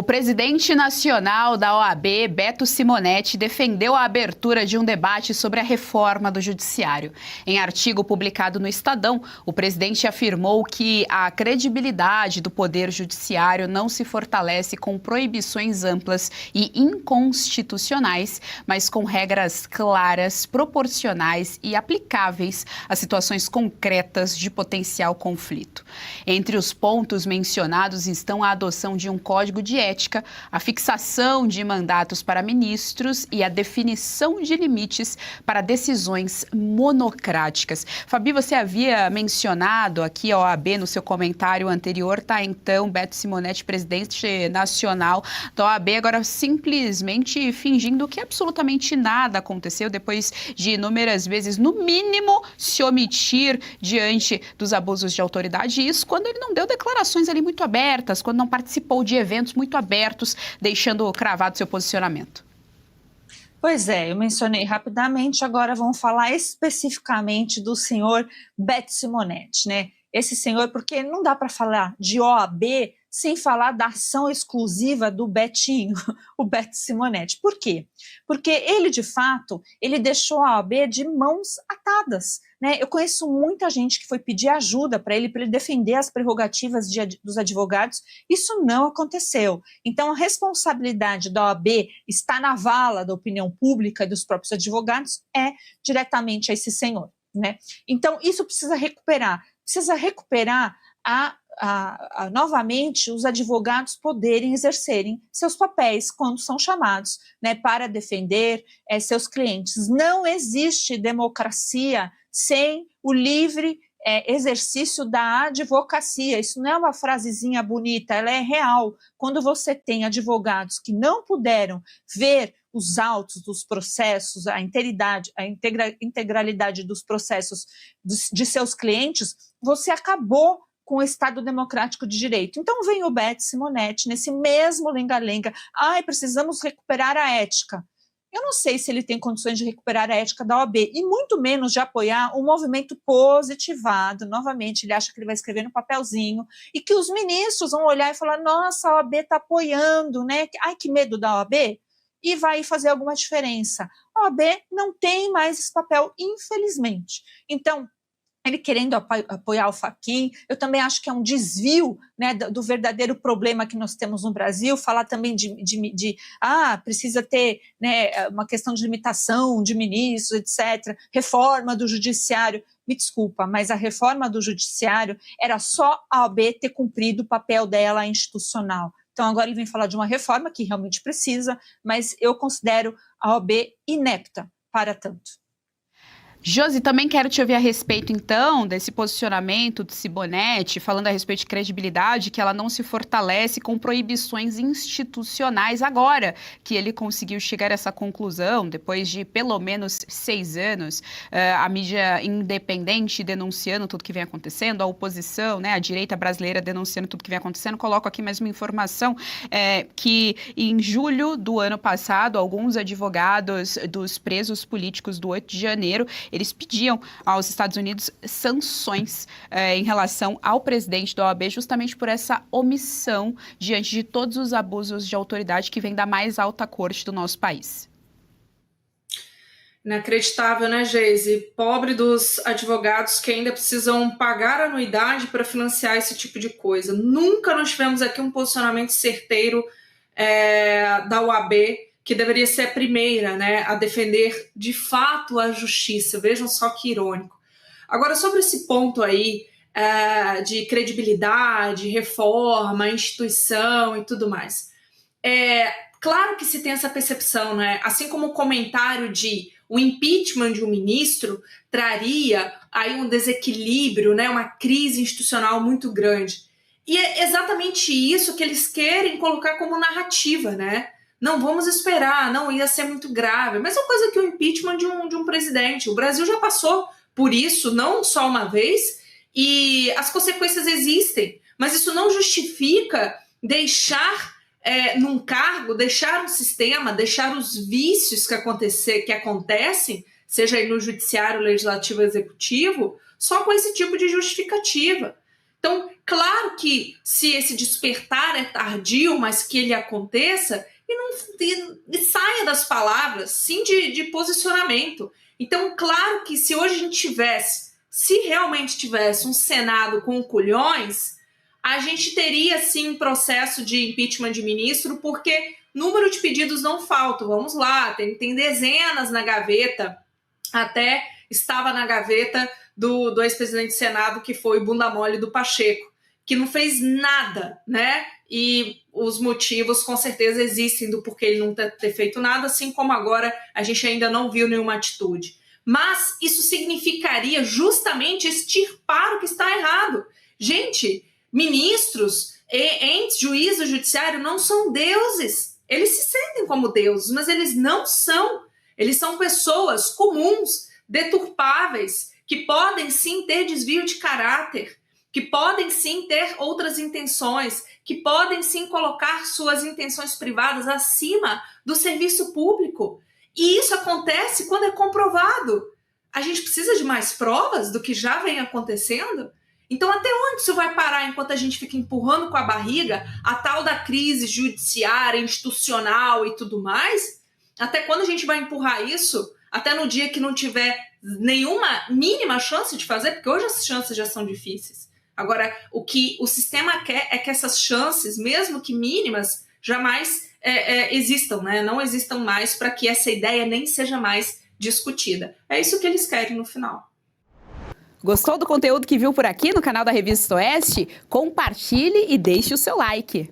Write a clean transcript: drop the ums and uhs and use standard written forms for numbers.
O presidente nacional da OAB, Beto Simonetti, defendeu a abertura de um debate sobre a reforma do judiciário. Em artigo publicado no Estadão, o presidente afirmou que a credibilidade do poder judiciário não se fortalece com proibições amplas e inconstitucionais, mas com regras claras, proporcionais e aplicáveis a situações concretas de potencial conflito. Entre os pontos mencionados estão a adoção de um código de ética, a fixação de mandatos para ministros e a definição de limites para decisões monocráticas. Fabi, você havia mencionado aqui a OAB no seu comentário anterior, tá? Então, Beto Simonetti, presidente nacional da OAB, agora simplesmente fingindo que absolutamente nada aconteceu depois de inúmeras vezes, no mínimo, se omitir diante dos abusos de autoridade. Isso quando ele não deu declarações ali muito abertas, quando não participou de eventos muito abertos, deixando cravado seu posicionamento. Pois é, eu mencionei rapidamente, agora vamos falar especificamente do senhor Beto Simonetti, né? Esse senhor, porque não dá para falar de OAB sem falar da ação exclusiva do Betinho, o Beto Simonetti. Por quê? Porque ele, de fato, ele deixou a OAB de mãos atadas, né? Eu conheço muita gente que foi pedir ajuda para ele defender as prerrogativas dos advogados. Isso não aconteceu. Então, a responsabilidade da OAB está na vala da opinião pública e dos próprios advogados é diretamente a esse senhor, né? Então, isso precisa recuperar novamente os advogados poderem exercerem seus papéis quando são chamados, né, para defender seus clientes. Não existe democracia sem o livre exercício da advocacia. Isso não é uma frasezinha bonita, ela é real. Quando você tem advogados que não puderam ver os autos dos processos, a integralidade dos processos de seus clientes, você acabou com o Estado Democrático de Direito. Então vem o Beto Simonetti nesse mesmo lenga-lenga. Precisamos recuperar a ética. Eu não sei se ele tem condições de recuperar a ética da OAB, e muito menos de apoiar um movimento positivado. Novamente, ele acha que ele vai escrever no papelzinho e que os ministros vão olhar e falar: nossa, a OAB está apoiando, né? Ai, que medo da OAB. E vai fazer alguma diferença. A OAB não tem mais esse papel, infelizmente. Então, ele querendo apoiar o Fachin, eu também acho que é um desvio, né, do verdadeiro problema que nós temos no Brasil, falar também precisa ter, né, uma questão de limitação de ministros, etc., reforma do judiciário. Me desculpa, mas a reforma do judiciário era só a OAB ter cumprido o papel dela institucional. Então agora ele vem falar de uma reforma que realmente precisa, mas eu considero a OAB inepta para tanto. Josi, também quero te ouvir a respeito, então, desse posicionamento de Simonetti, falando a respeito de credibilidade, que ela não se fortalece com proibições institucionais agora, que ele conseguiu chegar a essa conclusão, depois de pelo menos 6 anos, a mídia independente denunciando tudo que vem acontecendo, a oposição, né, a direita brasileira denunciando tudo que vem acontecendo. Coloco aqui mais uma informação, que em julho do ano passado, alguns advogados dos presos políticos do 8 de janeiro, eles pediam aos Estados Unidos sanções em relação ao presidente da OAB, justamente por essa omissão diante de todos os abusos de autoridade que vem da mais alta corte do nosso país. Inacreditável, né, Geise? Pobre dos advogados que ainda precisam pagar anuidade para financiar esse tipo de coisa. Nunca nós tivemos aqui um posicionamento certeiro da OAB, que deveria ser a primeira, né, a defender de fato a justiça. Vejam só que irônico. Agora, sobre esse ponto aí de credibilidade, reforma, instituição e tudo mais. Claro que se tem essa percepção, né? Assim como o comentário de o impeachment de um ministro traria aí um desequilíbrio, né, uma crise institucional muito grande. E é exatamente isso que eles querem colocar como narrativa, né? Não, vamos esperar, não ia ser muito grave. A mesma coisa que o impeachment de um presidente. O Brasil já passou por isso, não só uma vez, e as consequências existem. Mas isso não justifica deixar num cargo, deixar um sistema, deixar os vícios que acontecem, seja aí no judiciário, legislativo, executivo, só com esse tipo de justificativa. Então, claro que se esse despertar é tardio, mas que ele aconteça, e saia das palavras, sim, de posicionamento. Então, claro que se hoje a gente tivesse, se realmente tivesse um Senado com culhões, a gente teria sim um processo de impeachment de ministro, porque número de pedidos não falta. Vamos lá, tem dezenas na gaveta, até estava na gaveta do ex-presidente do Senado, que foi o bunda mole do Pacheco, que não fez nada, né? E os motivos com certeza existem do porquê ele não ter feito nada, assim como agora a gente ainda não viu nenhuma atitude. Mas isso significaria justamente extirpar o que está errado. Gente, ministros, entes, juízo, judiciário não são deuses. Eles se sentem como deuses, mas eles não são. Eles são pessoas comuns, deturpáveis, que podem sim ter desvio de caráter, que podem sim ter outras intenções, que podem sim colocar suas intenções privadas acima do serviço público. E isso acontece quando é comprovado. A gente precisa de mais provas do que já vem acontecendo? Então, até onde isso vai parar enquanto a gente fica empurrando com a barriga a tal da crise judiciária, institucional e tudo mais? Até quando a gente vai empurrar isso? Até no dia que não tiver nenhuma mínima chance de fazer? Porque hoje as chances já são difíceis. Agora, o que o sistema quer é que essas chances, mesmo que mínimas, jamais existam, né? Não existam mais, para que essa ideia nem seja mais discutida. É isso que eles querem no final. Gostou do conteúdo que viu por aqui no canal da Revista Oeste? Compartilhe e deixe o seu like.